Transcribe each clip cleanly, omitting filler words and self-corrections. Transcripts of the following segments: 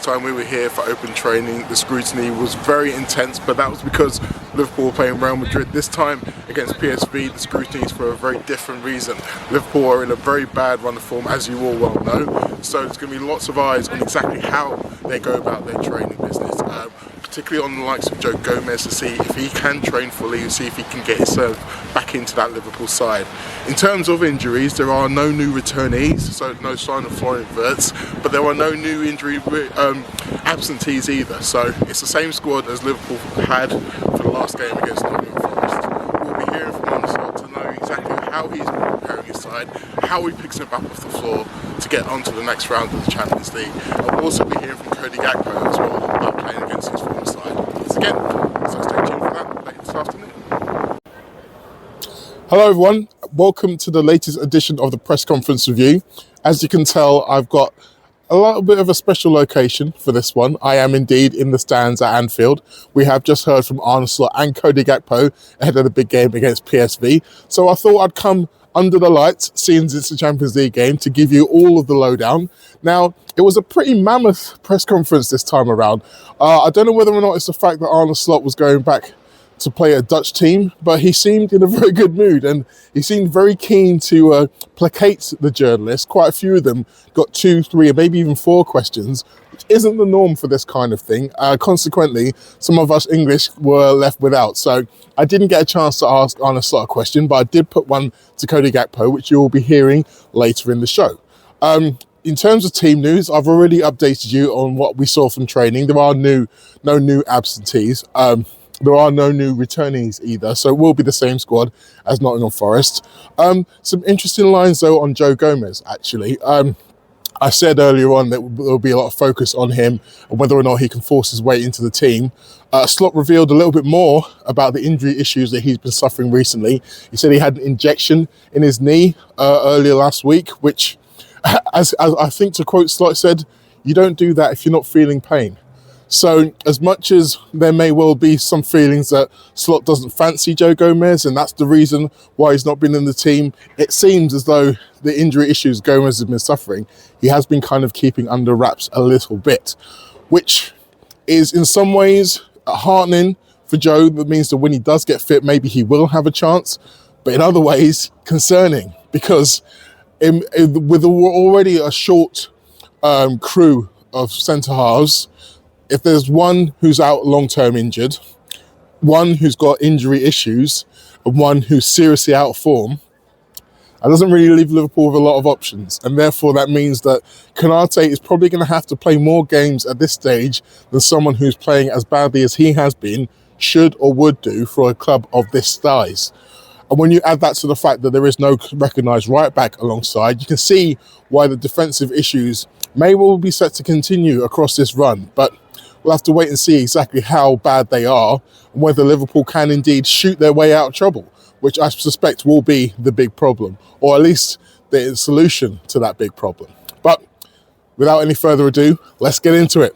last time we were here for open training, the scrutiny was very intense, but that was because Liverpool were playing Real Madrid. This time against PSV, the scrutiny is for a very different reason. Liverpool are in a very bad run of form, as you all well know, so there's going to be lots of eyes on exactly how they go about their training business, particularly on the likes of Joe Gomez, to see if he can train fully, see if he can get himself back into that Liverpool side. In terms of injuries, there are no new returnees, so no sign of foreign verts, but there are no new injury absentees either. So it's the same squad as Liverpool had for the last game against Nottingham Forest. We'll be hearing from Arne Slot to know exactly how he's preparing his side, how he picks him up off the floor to get onto the next round of the Champions League. And we'll also be hearing from Cody Gakpo as well about playing against his former side once again. So stay tuned for that later this afternoon. Hello everyone, welcome to the latest edition of the press conference review. As you can tell, I've got a little bit of a special location for this one. I am indeed in the stands at Anfield. We have just heard from Arne Slot and Cody Gakpo ahead of the big game against PSV. So I thought I'd come under the lights, seeing it's a Champions League game, to give you all of the lowdown. Now, it was a pretty mammoth press conference this time around. I don't know whether or not it's the fact that Arne Slot was going back to play a Dutch team, but he seemed in a very good mood and he seemed very keen to placate the journalists. Quite a few of them got 2, 3, and maybe even 4 questions, which isn't the norm for this kind of thing. Consequently, some of us English were left without. So I didn't get a chance to ask Arne Slot a question, but I did put one to Cody Gakpo, which you will be hearing later in the show. In terms of team news, I've already updated you on what we saw from training. There are no new absentees. There are no new returnees either, so it will be the same squad as Nottingham Forest. Some interesting lines though on Joe Gomez, actually. I said earlier on that there will be a lot of focus on him and whether or not he can force his way into the team. Slot revealed a little bit more about the injury issues that he's been suffering recently. He said he had an injection in his knee earlier last week, which, as I think to quote Slot, said, "You don't do that if you're not feeling pain." So as much as there may well be some feelings that Slot doesn't fancy Joe Gomez and that's the reason why he's not been in the team, it seems as though the injury issues Gomez has been suffering, he has been kind of keeping under wraps a little bit, which is in some ways heartening for Joe. That means that when he does get fit, maybe he will have a chance, but in other ways concerning, because with already a short crew of centre halves, if there's one who's out long-term injured, one who's got injury issues, and one who's seriously out of form, that doesn't really leave Liverpool with a lot of options. And therefore that means that Konate is probably going to have to play more games at this stage than someone who's playing as badly as he has been should or would do for a club of this size. And when you add that to the fact that there is no recognised right back alongside, you can see why the defensive issues may well be set to continue across this run. But we'll have to wait and see exactly how bad they are and whether Liverpool can indeed shoot their way out of trouble, which I suspect will be the big problem, or at least the solution to that big problem. But without any further ado, let's get into it.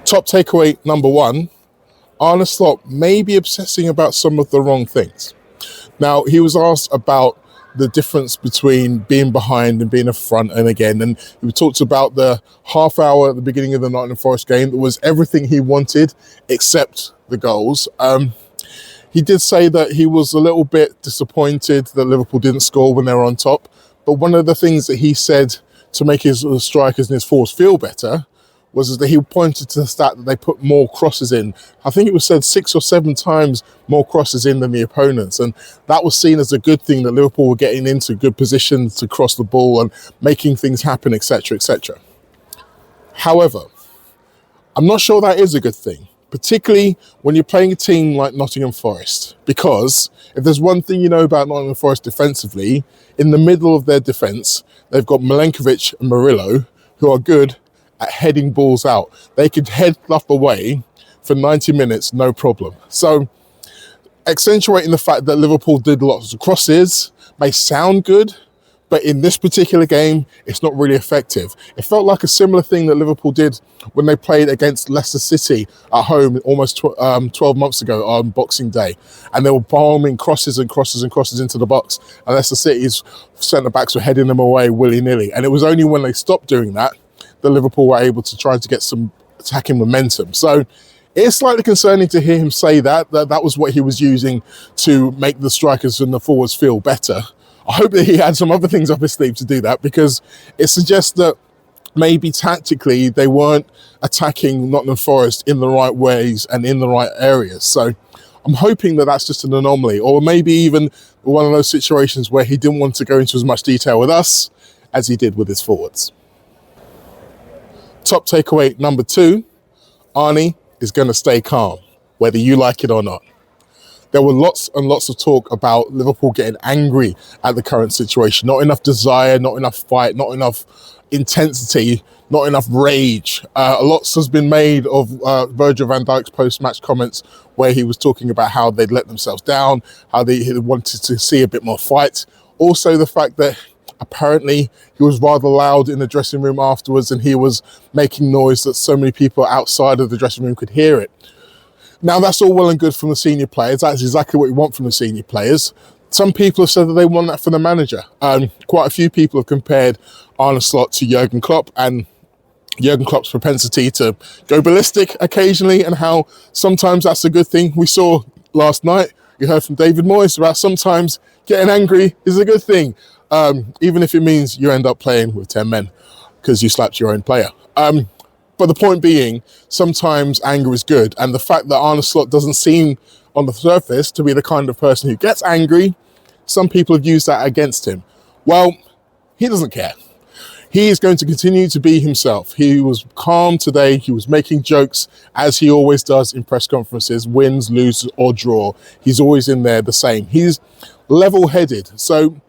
Top takeaway number 1, Arne Slot may be obsessing about some of the wrong things. Now, he was asked about the difference between being behind and being in front and again, and we talked about the half hour at the beginning of the Nottingham Forest game that was everything he wanted except the goals. He did say that he was a little bit disappointed that Liverpool didn't score when they were on top, but one of the things that he said to make his strikers and his forwards feel better was that he pointed to the stat that they put more crosses in. I think it was said 6 or 7 times more crosses in than the opponents. And that was seen as a good thing, that Liverpool were getting into good positions to cross the ball and making things happen, etc., etc. However, I'm not sure that is a good thing, particularly when you're playing a team like Nottingham Forest. Because if there's one thing you know about Nottingham Forest defensively, in the middle of their defence, they've got Milenkovic and Murillo, who are good at heading balls out. They could head stuff away for 90 minutes, no problem. So accentuating the fact that Liverpool did lots of crosses may sound good, but in this particular game, it's not really effective. It felt like a similar thing that Liverpool did when they played against Leicester City at home almost 12 months ago on Boxing Day. And they were bombing crosses and crosses and crosses into the box. And Leicester City's centre-backs were heading them away willy-nilly. And it was only when they stopped doing that that Liverpool were able to try to get some attacking momentum. So it's slightly concerning to hear him say that was what he was using to make the strikers and the forwards feel better. I hope that he had some other things up his sleeve to do that, because it suggests that maybe tactically they weren't attacking Nottingham Forest in the right ways and in the right areas. So I'm hoping that that's just an anomaly, or maybe even one of those situations where he didn't want to go into as much detail with us as he did with his forwards. Top takeaway number 2, Arne is going to stay calm, whether you like it or not. There were lots and lots of talk about Liverpool getting angry at the current situation. Not enough desire, not enough fight, not enough intensity, not enough rage. Lots has been made of Virgil van Dijk's post-match comments where he was talking about how they'd let themselves down, how they wanted to see a bit more fight. Also the fact that apparently he was rather loud in the dressing room afterwards, and he was making noise that so many people outside of the dressing room could hear it. Now, that's all well and good from the senior players. That's exactly what we want from the senior players. Some people have said that they want that for the manager. Quite a few people have compared Arne Slot to Jurgen Klopp, and Jurgen Klopp's propensity to go ballistic occasionally, and how sometimes that's a good thing. We saw last night, you heard from David Moyes about sometimes getting angry is a good thing, even if it means you end up playing with 10 men because you slapped your own player. But the point being, sometimes anger is good. And the fact that Arne Slot doesn't seem on the surface to be the kind of person who gets angry, some people have used that against him. Well, he doesn't care. He is going to continue to be himself. He was calm today. He was making jokes, as he always does in press conferences, wins, lose or draw. He's always in there the same. He's level-headed. So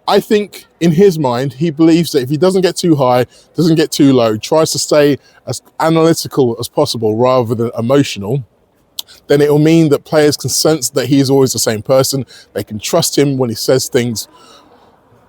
I think in his mind, he believes that if he doesn't get too high, doesn't get too low, tries to stay as analytical as possible rather than emotional, then it will mean that players can sense that he is always the same person. They can trust him when he says things.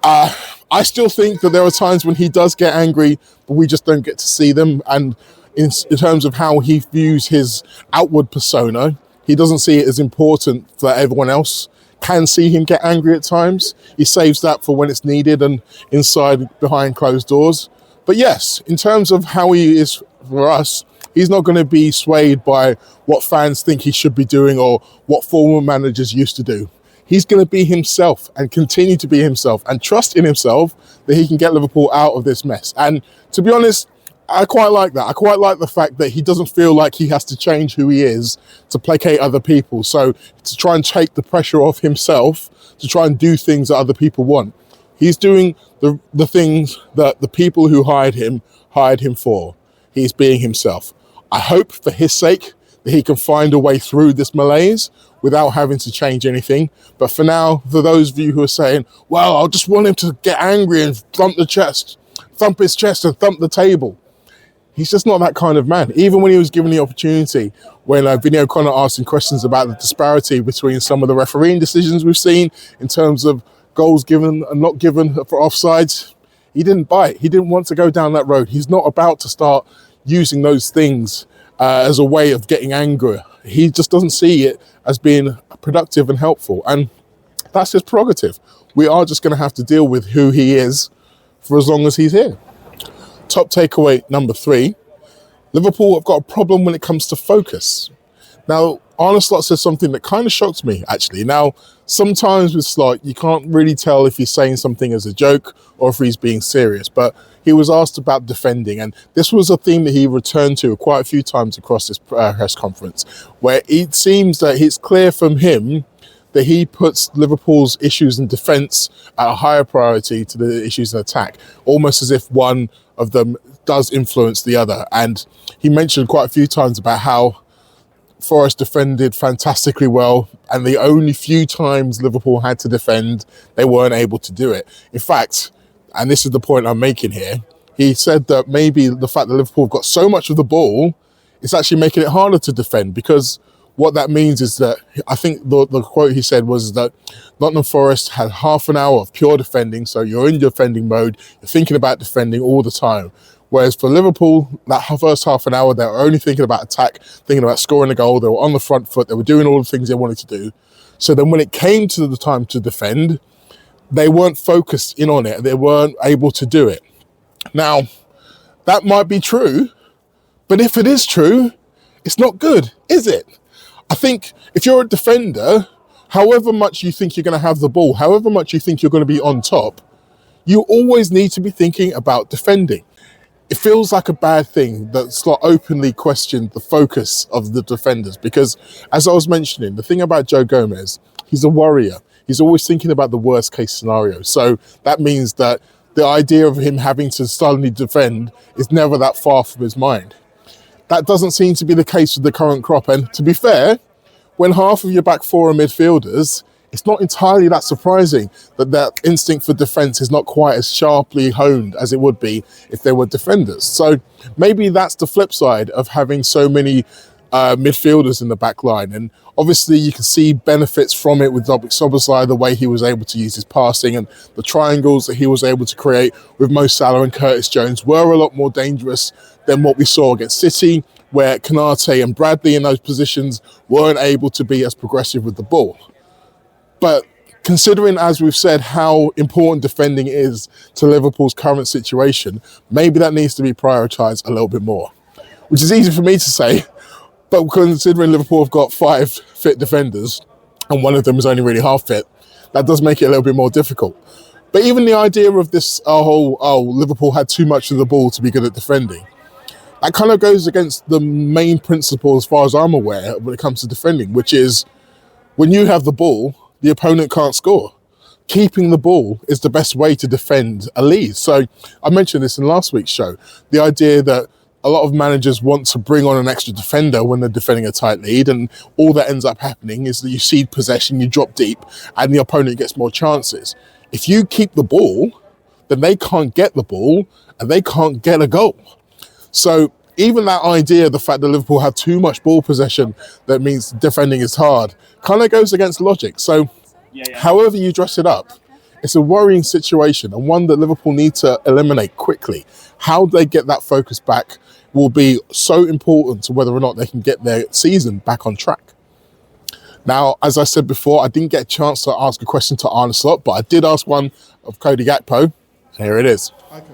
I still think that there are times when he does get angry, but we just don't get to see them. And in terms of how he views his outward persona, he doesn't see it as important for everyone else can see him get angry at times. He saves that for when it's needed and inside behind closed doors. But yes, in terms of how he is for us, he's not going to be swayed by what fans think he should be doing or what former managers used to do. He's going to be himself and continue to be himself and trust in himself that he can get Liverpool out of this mess. And to be honest, I quite like that. I quite like the fact that he doesn't feel like he has to change who he is to placate other people. So to try and take the pressure off himself, to try and do things that other people want. He's doing the things that the people who hired him for. He's being himself. I hope for his sake that he can find a way through this malaise without having to change anything. But for now, for those of you who are saying, well, I just want him to get angry and thump his chest and thump the table. He's just not that kind of man. Even when he was given the opportunity, when Vinny O'Connor asked him questions about the disparity between some of the refereeing decisions we've seen in terms of goals given and not given for offsides, he didn't bite. He didn't want to go down that road. He's not about to start using those things as a way of getting angry. He just doesn't see it as being productive and helpful. And that's his prerogative. We are just going to have to deal with who he is for as long as he's here. Top takeaway number 3, Liverpool have got a problem when it comes to focus. Now, Arne Slot says something that kind of shocked me, actually. Now, sometimes with Slot, you can't really tell if he's saying something as a joke or if he's being serious, but he was asked about defending, and this was a theme that he returned to quite a few times across this press conference, where it seems that it's clear from him that he puts Liverpool's issues in defence at a higher priority to the issues in attack, almost as if one of them does influence the other. And he mentioned quite a few times about how Forest defended fantastically well, and the only few times Liverpool had to defend, they weren't able to do it. In fact, and this is the point I'm making here, he said that maybe the fact that Liverpool have got so much of the ball, it's actually making it harder to defend, because what that means is that, I think the quote he said was that Nottingham Forest had half an hour of pure defending, so you're in defending mode, you're thinking about defending all the time. Whereas for Liverpool, that first half an hour, they were only thinking about attack, thinking about scoring a goal, they were on the front foot, they were doing all the things they wanted to do. So then when it came to the time to defend, they weren't focused in on it, they weren't able to do it. Now, That might be true, but if it is true, it's not good, is it? I think if you're a defender, however much you think you're going to have the ball, however much you think you're going to be on top, you always need to be thinking about defending. It feels like a bad thing that Slot openly questioned the focus of the defenders because, as I was mentioning, the thing about Joe Gomez, he's a warrior. He's always thinking about the worst case scenario. So that means that the idea of him having to suddenly defend is never that far from his mind. That doesn't seem to be the case with the current crop. And to be fair, when half of your back four are midfielders, it's not entirely that surprising that that instinct for defence is not quite as sharply honed as it would be if they were defenders. So maybe that's the flip side of having so many midfielders in the back line. And obviously you can see benefits from it with Szoboszlai, the way he was able to use his passing and the triangles that he was able to create with Mo Salah and Curtis Jones were a lot more dangerous than what we saw against City, where Konate and Bradley in those positions weren't able to be as progressive with the ball. But considering, as we've said, how important defending is to Liverpool's current situation, maybe that needs to be prioritised a little bit more, which is easy for me to say, but considering Liverpool have got 5 fit defenders and one of them is only really half fit, that does make it a little bit more difficult. But even the idea of this Liverpool had too much of the ball to be good at defending, that kind of goes against the main principle, as far as I'm aware, when it comes to defending, which is when you have the ball, the opponent can't score. Keeping the ball is the best way to defend a lead. So I mentioned this in last week's show, the idea that a lot of managers want to bring on an extra defender when they're defending a tight lead, and all that ends up happening is that you cede possession, you drop deep, and the opponent gets more chances. If you keep the ball, then they can't get the ball, and they can't get a goal. So even that idea, the fact that Liverpool have too much ball possession, that means defending is hard, kind of goes against logic. So however you dress it up, it's a worrying situation and one that Liverpool need to eliminate quickly. How they get that focus back will be so important to whether or not they can get their season back on track. Now, as I said before, I didn't get a chance to ask a question to Arne Slot, but I did ask one of Cody Gakpo. Here it is. Hi, Cody.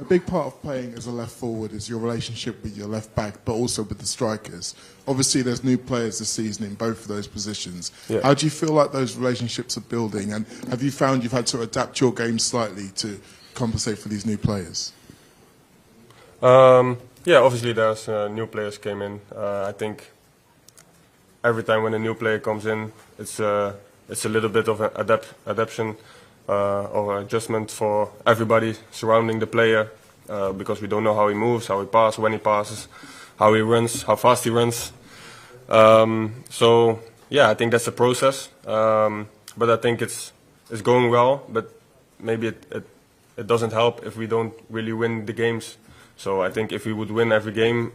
A big part of playing as a left forward is your relationship with your left back, but also with the strikers. Obviously, there's new players this season in both of those positions. Yeah. How do you feel like those relationships are building? And have you found you've had to adapt your game slightly to compensate for these new players? Yeah, obviously there's new players came in. I think every time when a new player comes in, it's a little bit of an adaptation or adjustment for everybody surrounding the player, because we don't know how he moves, how he passes, when he passes, how he runs, how fast he runs. So yeah, I think that's a process. But I think it's going well. But maybe it doesn't help if we don't really win the games. So I think if we would win every game,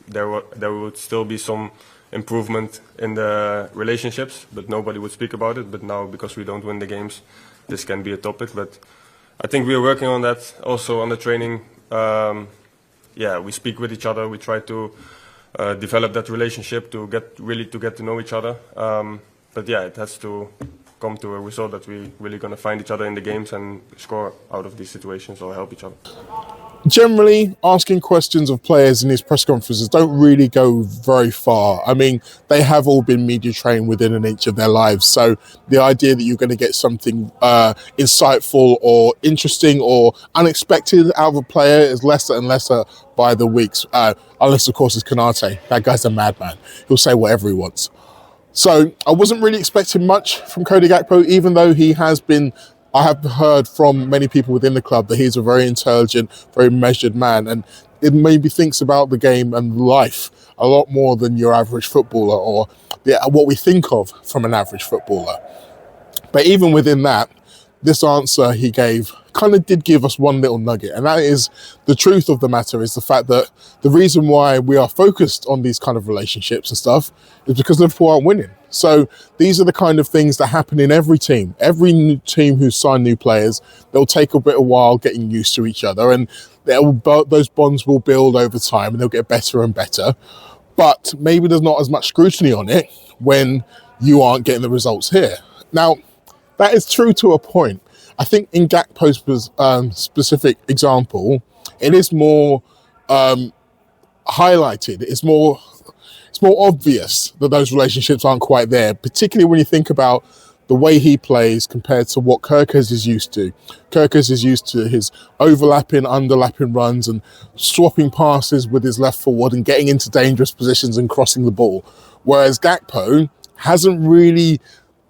there would still be some improvement in the relationships, but nobody would speak about it. But now, because we don't win the games, this can be a topic. But I think we are working on that also on the training. Yeah, we speak with each other. We try to develop that relationship to get to know each other. But yeah, it has to come to a result that we really going to find each other in the games and score out of these situations or help each other. Generally, asking questions of players in these press conferences don't really go very far. I mean, they have all been media trained within an inch of their lives. So the idea that you're going to get something insightful or interesting or unexpected out of a player is lesser and lesser by the weeks. Unless, of course, it's Konate. That guy's a madman. He'll say whatever he wants. So I wasn't really expecting much from Cody Gakpo, even though he has been... I have heard from many people within the club that he's a very intelligent, very measured man, and it maybe thinks about the game and life a lot more than your average footballer or what we think of from an average footballer. But even within that, this answer he gave kind of did give us one little nugget, and that is the truth of the matter is the fact that the reason why we are focused on these kind of relationships and stuff is because Liverpool aren't winning. So these are the kind of things that happen in every team. Every new team who sign new players, they'll take a bit of while getting used to each other, and those bonds will build over time and they'll get better and better. But maybe there's not as much scrutiny on it when you aren't getting the results here. Now, that is true to a point. I think in Gakpo's specific example, it is more highlighted. It's more obvious that those relationships aren't quite there, particularly when you think about the way he plays compared to what Kerkez is used to. Kerkez is used to his overlapping, underlapping runs and swapping passes with his left forward and getting into dangerous positions and crossing the ball. Whereas Gakpo hasn't really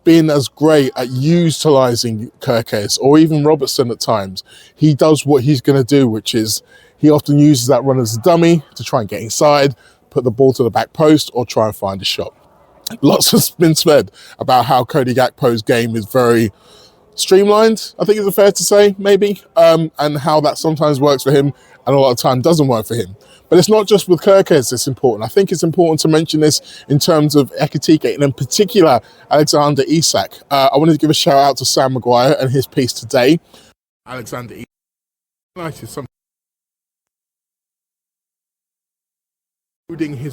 been as great at utilising Kerkez or even Robertson at times. He does what he's going to do, which is he often uses that run as a dummy to try and get inside, put the ball to the back post or try and find a shot. Lots has been said about how Cody Gakpo's game is very streamlined, I think it's fair to say, maybe, and how that sometimes works for him and a lot of time doesn't work for him. But it's not just with Kerkez that's important. I think it's important to mention this in terms of Ekitike and in particular Alexander Isak. I wanted to give a shout out to Sam Maguire and his piece today. Alexander Isak is including his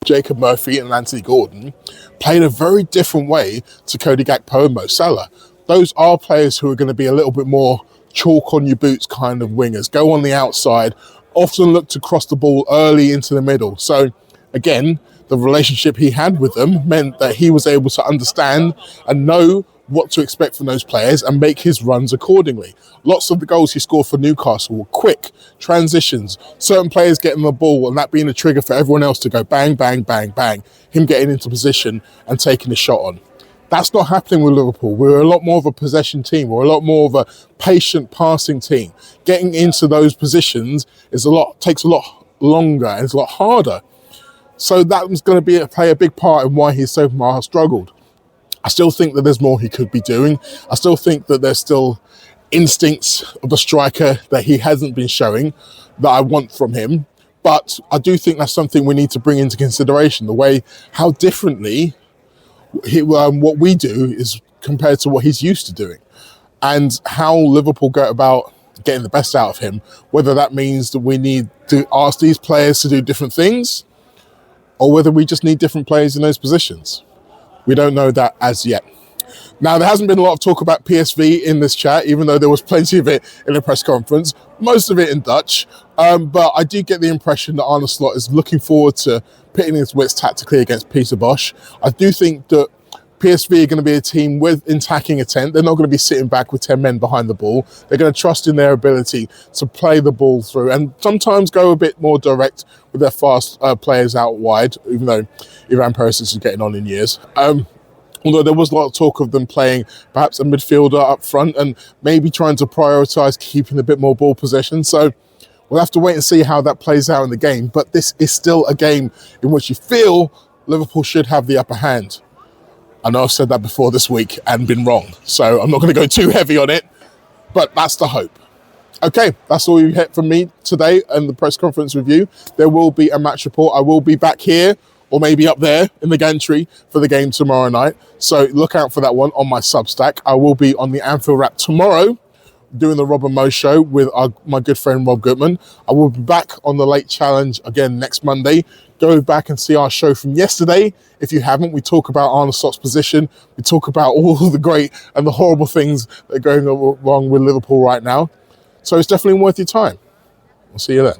Jacob Murphy and Anthony Gordon played a very different way to Cody Gakpo and Mo Salah. Those are players who are going to be a little bit more chalk on your boots kind of wingers, go on the outside, often look to cross the ball early into the middle. So again, the relationship he had with them meant that he was able to understand and know what to expect from those players and make his runs accordingly. Lots of the goals he scored for Newcastle were quick transitions, certain players getting the ball and that being a trigger for everyone else to go bang, bang, bang, bang, him getting into position and taking a shot on. That's not happening with Liverpool. We're a lot more of a possession team. We're a lot more of a patient passing team. Getting into those positions takes a lot longer and it's a lot harder. So that was going to play a big part in why he's so far struggled. I still think that there's more he could be doing. I still think that there's still instincts of the striker that he hasn't been showing that I want from him. But I do think that's something we need to bring into consideration, the way how differently what we do is compared to what he's used to doing, and how Liverpool go about getting the best out of him, whether that means that we need to ask these players to do different things or whether we just need different players in those positions. We don't know that as yet. Now, there hasn't been a lot of talk about PSV in this chat, even though there was plenty of it in the press conference, most of it in Dutch. But I do get the impression that Arne Slot is looking forward to pitting his wits tactically against Peter Bosz. I do think that PSV are going to be a team with attacking intent. They're not going to be sitting back with 10 men behind the ball. They're going to trust in their ability to play the ball through and sometimes go a bit more direct with their fast players out wide, even though Ivan Perisic is getting on in years. Although there was a lot of talk of them playing perhaps a midfielder up front and maybe trying to prioritise keeping a bit more ball possession. So we'll have to wait and see how that plays out in the game. But this is still a game in which you feel Liverpool should have the upper hand. I know I've said that before this week and been wrong, so I'm not going to go too heavy on it, but that's the hope. Okay, that's all you get from me today and the press conference review. There will be a match report. I will be back here or maybe up there in the gantry for the game tomorrow night. So look out for that one on my Substack. I will be on the Anfield Wrap tomorrow doing the Rob and Mo show with my good friend Rob Goodman. I will be back on the Late Challenge again next Monday. Go back and see our show from yesterday. If you haven't, we talk about Arne Slot's position. We talk about all the great and the horrible things that are going wrong with Liverpool right now. So it's definitely worth your time. I'll see you then.